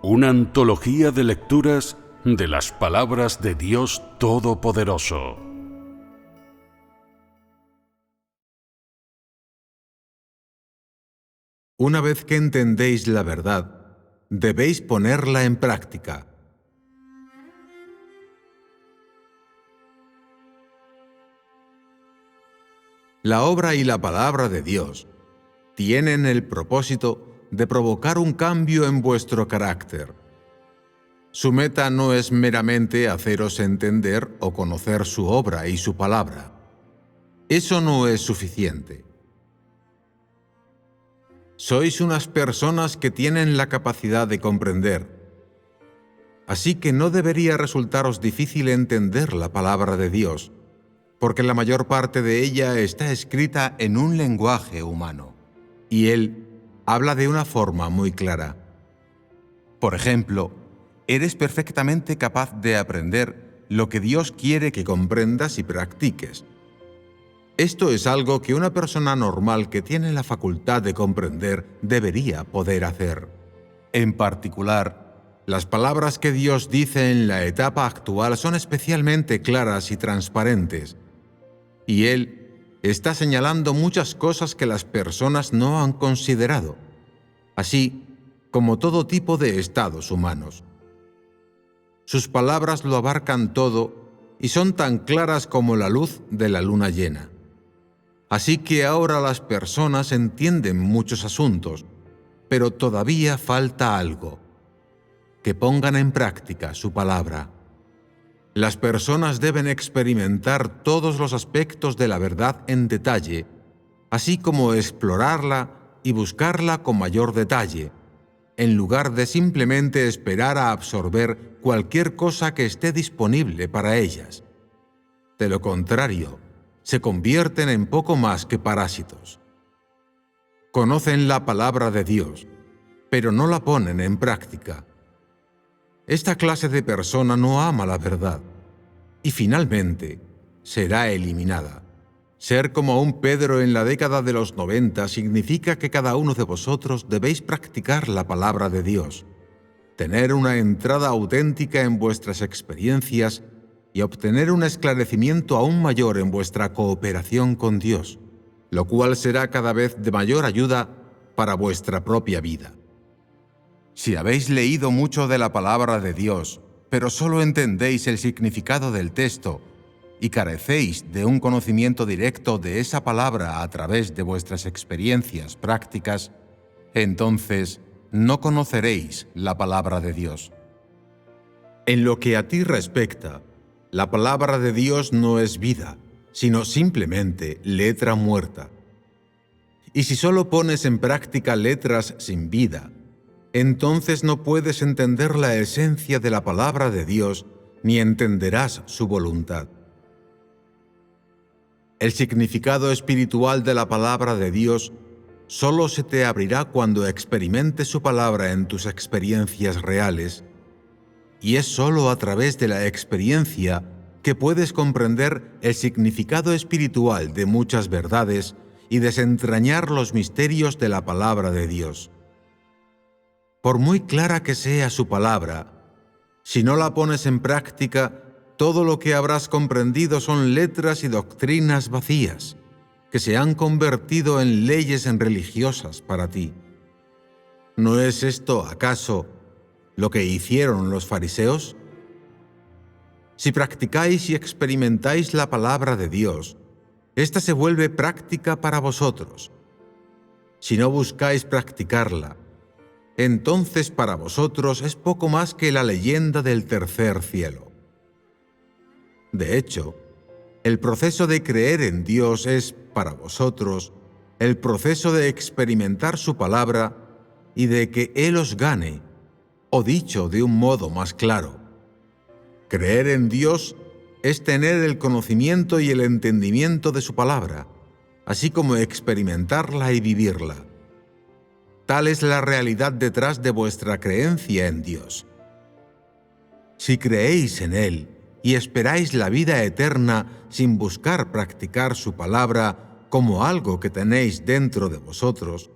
Una antología de lecturas de las palabras de Dios Todopoderoso. Una vez que entendéis la verdad, debéis ponerla en práctica. La obra y la palabra de Dios tienen el propósito de provocar un cambio en vuestro carácter. Su meta no es meramente haceros entender o conocer su obra y su palabra. Eso no es suficiente. Sois unas personas que tienen la capacidad de comprender. Así que no debería resultaros difícil entender la palabra de Dios, porque la mayor parte de ella está escrita en un lenguaje humano, y Él habla de una forma muy clara. Por ejemplo, eres perfectamente capaz de aprender lo que Dios quiere que comprendas y practiques. Esto es algo que una persona normal que tiene la facultad de comprender debería poder hacer. En particular, las palabras que Dios dice en la etapa actual son especialmente claras y transparentes, y Él está señalando muchas cosas que las personas no han considerado, así como todo tipo de estados humanos. Sus palabras lo abarcan todo y son tan claras como la luz de la luna llena. Así que ahora las personas entienden muchos asuntos, pero todavía falta algo: que pongan en práctica su palabra. Las personas deben experimentar todos los aspectos de la verdad en detalle, así como explorarla y buscarla con mayor detalle, en lugar de simplemente esperar a absorber cualquier cosa que esté disponible para ellas. De lo contrario, se convierten en poco más que parásitos. Conocen la palabra de Dios, pero no la ponen en práctica. Esta clase de persona no ama la verdad y finalmente será eliminada. Ser como un Pedro en la década de los 90 significa que cada uno de vosotros debéis practicar la palabra de Dios, tener una entrada auténtica en vuestras experiencias y obtener un esclarecimiento aún mayor en vuestra cooperación con Dios, lo cual será cada vez de mayor ayuda para vuestra propia vida. Si habéis leído mucho de la palabra de Dios, pero solo entendéis el significado del texto y carecéis de un conocimiento directo de esa palabra a través de vuestras experiencias prácticas, entonces no conoceréis la palabra de Dios. En lo que a ti respecta, la palabra de Dios no es vida, sino simplemente letra muerta. Y si solo pones en práctica letras sin vida, entonces no puedes entender la esencia de la palabra de Dios ni entenderás su voluntad. El significado espiritual de la palabra de Dios solo se te abrirá cuando experimentes su palabra en tus experiencias reales, y es solo a través de la experiencia que puedes comprender el significado espiritual de muchas verdades y desentrañar los misterios de la palabra de Dios. Por muy clara que sea su palabra, si no la pones en práctica, todo lo que habrás comprendido son letras y doctrinas vacías, que se han convertido en leyes religiosas para ti. ¿No es esto, acaso, lo que hicieron los fariseos? Si practicáis y experimentáis la palabra de Dios, ésta se vuelve práctica para vosotros. Si no buscáis practicarla, entonces para vosotros es poco más que la leyenda del tercer cielo. De hecho, el proceso de creer en Dios es, para vosotros, el proceso de experimentar su palabra y de que Él os gane, o dicho de un modo más claro, creer en Dios es tener el conocimiento y el entendimiento de su palabra, así como experimentarla y vivirla. Tal es la realidad detrás de vuestra creencia en Dios. Si creéis en Él y esperáis la vida eterna sin buscar practicar su palabra como algo que tenéis dentro de vosotros,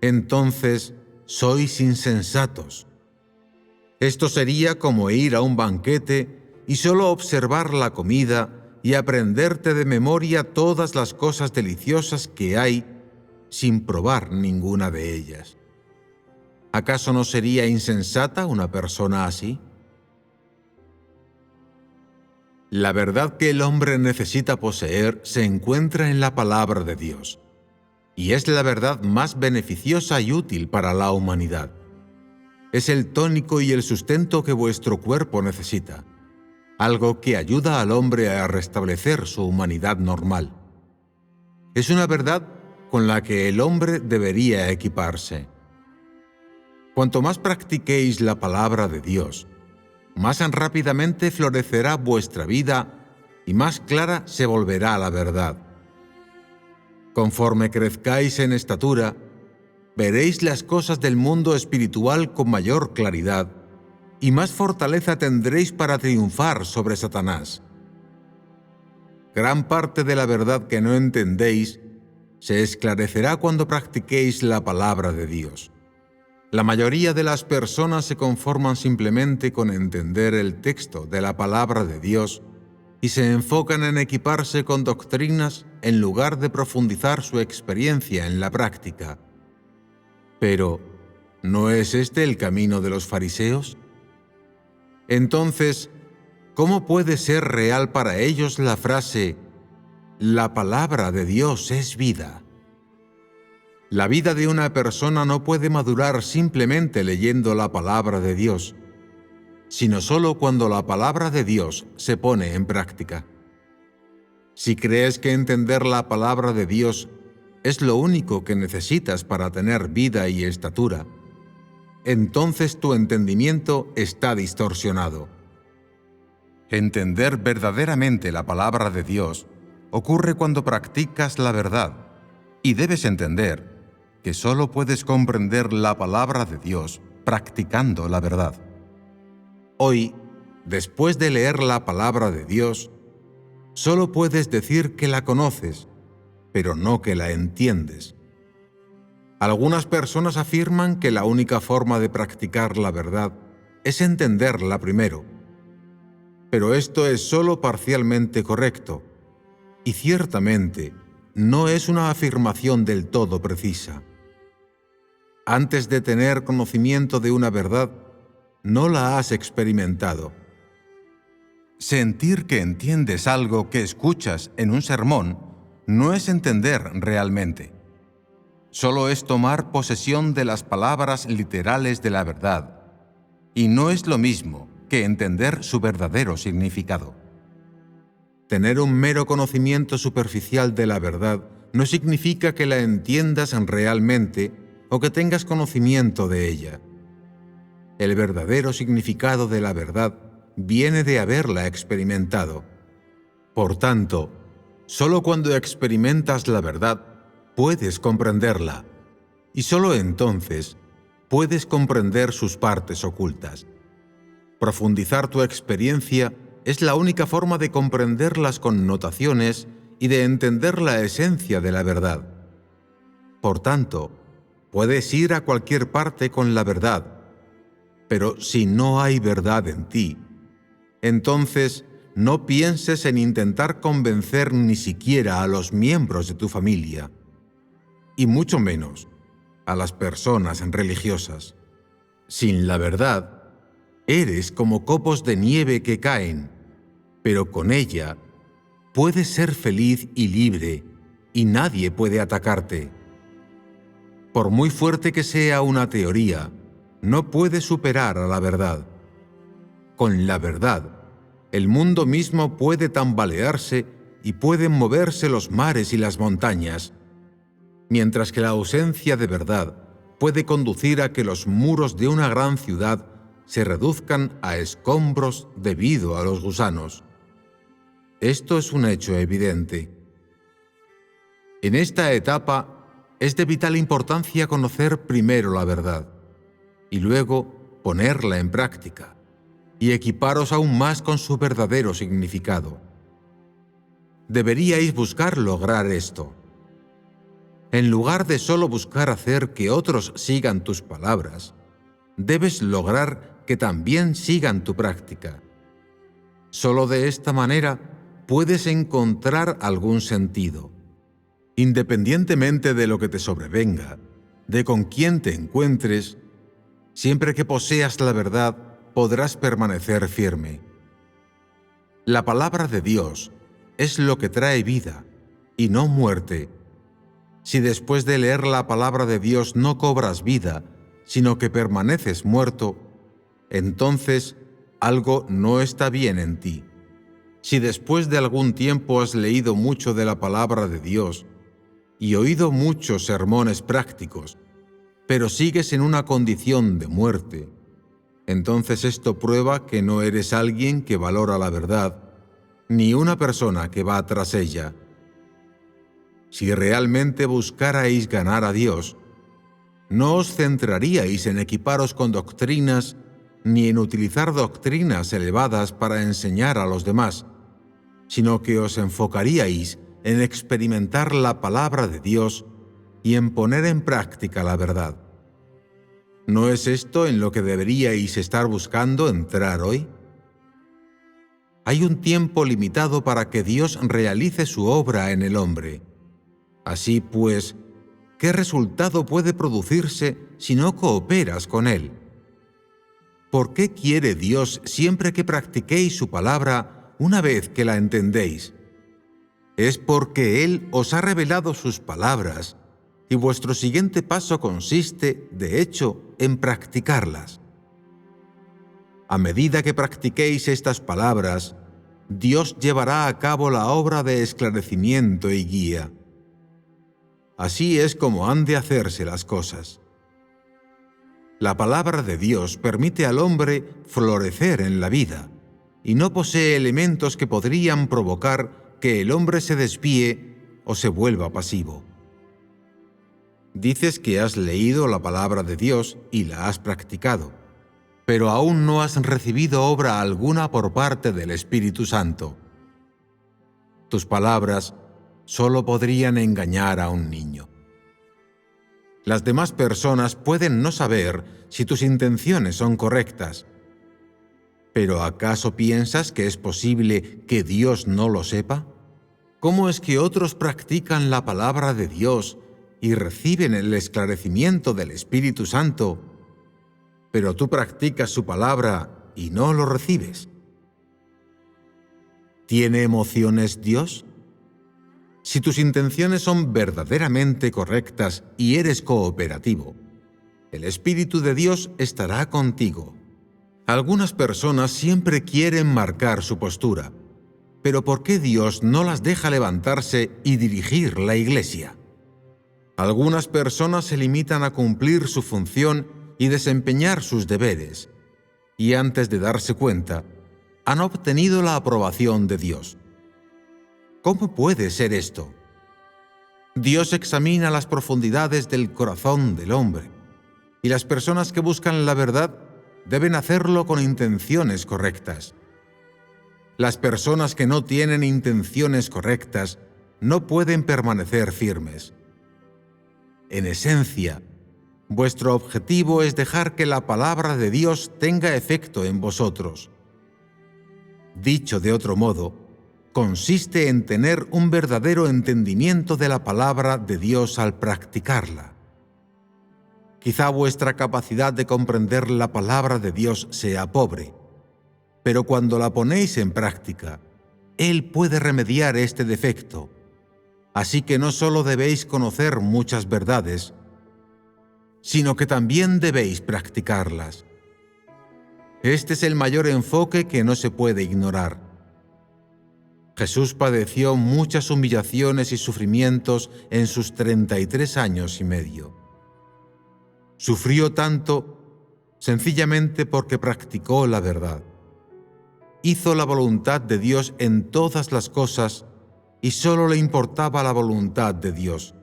entonces sois insensatos. Esto sería como ir a un banquete y solo observar la comida y aprenderte de memoria todas las cosas deliciosas que hay sin probar ninguna de ellas. ¿Acaso no sería insensata una persona así? La verdad que el hombre necesita poseer se encuentra en la palabra de Dios, y es la verdad más beneficiosa y útil para la humanidad. Es el tónico y el sustento que vuestro cuerpo necesita, algo que ayuda al hombre a restablecer su humanidad normal. Es una verdad con la que el hombre debería equiparse. Cuanto más practiquéis la palabra de Dios, más rápidamente florecerá vuestra vida y más clara se volverá la verdad. Conforme crezcáis en estatura, veréis las cosas del mundo espiritual con mayor claridad y más fortaleza tendréis para triunfar sobre Satanás. Gran parte de la verdad que no entendéis se esclarecerá cuando practiquéis la palabra de Dios. La mayoría de las personas se conforman simplemente con entender el texto de la palabra de Dios y se enfocan en equiparse con doctrinas en lugar de profundizar su experiencia en la práctica. Pero, ¿no es este el camino de los fariseos? Entonces, ¿cómo puede ser real para ellos la frase «La palabra de Dios es vida»? La vida de una persona no puede madurar simplemente leyendo la palabra de Dios, sino solo cuando la palabra de Dios se pone en práctica. Si crees que entender la palabra de Dios es lo único que necesitas para tener vida y estatura, entonces tu entendimiento está distorsionado. Entender verdaderamente la palabra de Dios ocurre cuando practicas la verdad, y debes entender que solo puedes comprender la palabra de Dios practicando la verdad. Hoy, después de leer la palabra de Dios, solo puedes decir que la conoces, pero no que la entiendes. Algunas personas afirman que la única forma de practicar la verdad es entenderla primero, pero esto es solo parcialmente correcto, y ciertamente no es una afirmación del todo precisa. Antes de tener conocimiento de una verdad, no la has experimentado. Sentir que entiendes algo que escuchas en un sermón no es entender realmente. Solo es tomar posesión de las palabras literales de la verdad, y no es lo mismo que entender su verdadero significado. Tener un mero conocimiento superficial de la verdad no significa que la entiendas realmente o que tengas conocimiento de ella. El verdadero significado de la verdad viene de haberla experimentado. Por tanto, solo cuando experimentas la verdad puedes comprenderla, y solo entonces puedes comprender sus partes ocultas. Profundizar tu experiencia es la única forma de comprender las connotaciones y de entender la esencia de la verdad. Por tanto, puedes ir a cualquier parte con la verdad, pero si no hay verdad en ti, entonces no pienses en intentar convencer ni siquiera a los miembros de tu familia, y mucho menos a las personas religiosas. Sin la verdad, eres como copos de nieve que caen, pero con ella puedes ser feliz y libre, y nadie puede atacarte. Por muy fuerte que sea una teoría, no puede superar a la verdad. Con la verdad, el mundo mismo puede tambalearse y pueden moverse los mares y las montañas, mientras que la ausencia de verdad puede conducir a que los muros de una gran ciudad se reduzcan a escombros debido a los gusanos. Esto es un hecho evidente. En esta etapa, es de vital importancia conocer primero la verdad y luego ponerla en práctica y equiparos aún más con su verdadero significado. Deberíais buscar lograr esto. En lugar de solo buscar hacer que otros sigan tus palabras, debes lograr que también sigan tu práctica. Solo de esta manera puedes encontrar algún sentido. Independientemente de lo que te sobrevenga, de con quién te encuentres, siempre que poseas la verdad, podrás permanecer firme. La palabra de Dios es lo que trae vida y no muerte. Si después de leer la palabra de Dios no cobras vida, sino que permaneces muerto, entonces algo no está bien en ti. Si después de algún tiempo has leído mucho de la palabra de Dios y oído muchos sermones prácticos, pero sigues en una condición de muerte, entonces esto prueba que no eres alguien que valora la verdad, ni una persona que va tras ella. Si realmente buscarais ganar a Dios, no os centraríais en equiparos con doctrinas ni en utilizar doctrinas elevadas para enseñar a los demás, sino que os enfocaríais en experimentar la palabra de Dios y en poner en práctica la verdad. ¿No es esto en lo que deberíais estar buscando entrar hoy? Hay un tiempo limitado para que Dios realice su obra en el hombre. Así pues, ¿qué resultado puede producirse si no cooperas con Él? ¿Por qué quiere Dios siempre que practiquéis su palabra una vez que la entendéis? Es porque Él os ha revelado sus palabras y vuestro siguiente paso consiste, de hecho, en practicarlas. A medida que practiquéis estas palabras, Dios llevará a cabo la obra de esclarecimiento y guía. Así es como han de hacerse las cosas. La palabra de Dios permite al hombre florecer en la vida y no posee elementos que podrían provocar que el hombre se desvíe o se vuelva pasivo. Dices que has leído la palabra de Dios y la has practicado, pero aún no has recibido obra alguna por parte del Espíritu Santo. Tus palabras solo podrían engañar a un niño. Las demás personas pueden no saber si tus intenciones son correctas. ¿Pero acaso piensas que es posible que Dios no lo sepa? ¿Cómo es que otros practican la palabra de Dios y reciben el esclarecimiento del Espíritu Santo, pero tú practicas su palabra y no lo recibes? ¿Tiene emociones Dios? Si tus intenciones son verdaderamente correctas y eres cooperativo, el Espíritu de Dios estará contigo. Algunas personas siempre quieren marcar su postura, pero ¿por qué Dios no las deja levantarse y dirigir la Iglesia? Algunas personas se limitan a cumplir su función y desempeñar sus deberes, y antes de darse cuenta, han obtenido la aprobación de Dios. ¿Cómo puede ser esto? Dios examina las profundidades del corazón del hombre, y las personas que buscan la verdad deben hacerlo con intenciones correctas. Las personas que no tienen intenciones correctas no pueden permanecer firmes. En esencia, vuestro objetivo es dejar que la palabra de Dios tenga efecto en vosotros. Dicho de otro modo, consiste en tener un verdadero entendimiento de la palabra de Dios al practicarla. Quizá vuestra capacidad de comprender la palabra de Dios sea pobre, pero cuando la ponéis en práctica, Él puede remediar este defecto. Así que no solo debéis conocer muchas verdades, sino que también debéis practicarlas. Este es el mayor enfoque que no se puede ignorar. Jesús padeció muchas humillaciones y sufrimientos en sus 33 años y medio. Sufrió tanto sencillamente porque practicó la verdad. Hizo la voluntad de Dios en todas las cosas y solo le importaba la voluntad de Dios.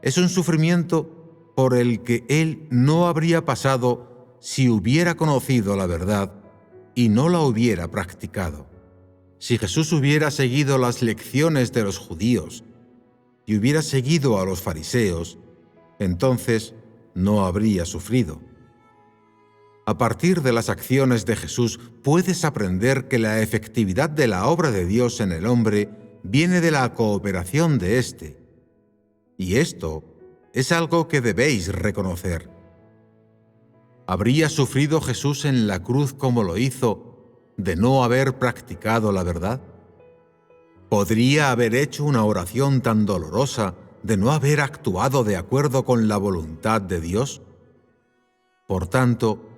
Es un sufrimiento por el que él no habría pasado si hubiera conocido la verdad y no la hubiera practicado. Si Jesús hubiera seguido las lecciones de los judíos y hubiera seguido a los fariseos, entonces no habría sufrido. A partir de las acciones de Jesús puedes aprender que la efectividad de la obra de Dios en el hombre viene de la cooperación de éste. Y esto es algo que debéis reconocer. ¿Habría sufrido Jesús en la cruz como lo hizo de no haber practicado la verdad? ¿Podría haber hecho una oración tan dolorosa de no haber actuado de acuerdo con la voluntad de Dios? Por tanto,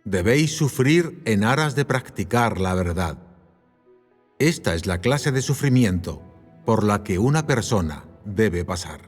debéis sufrir en aras de practicar la verdad. Esta es la clase de sufrimiento por la que una persona debe pasar.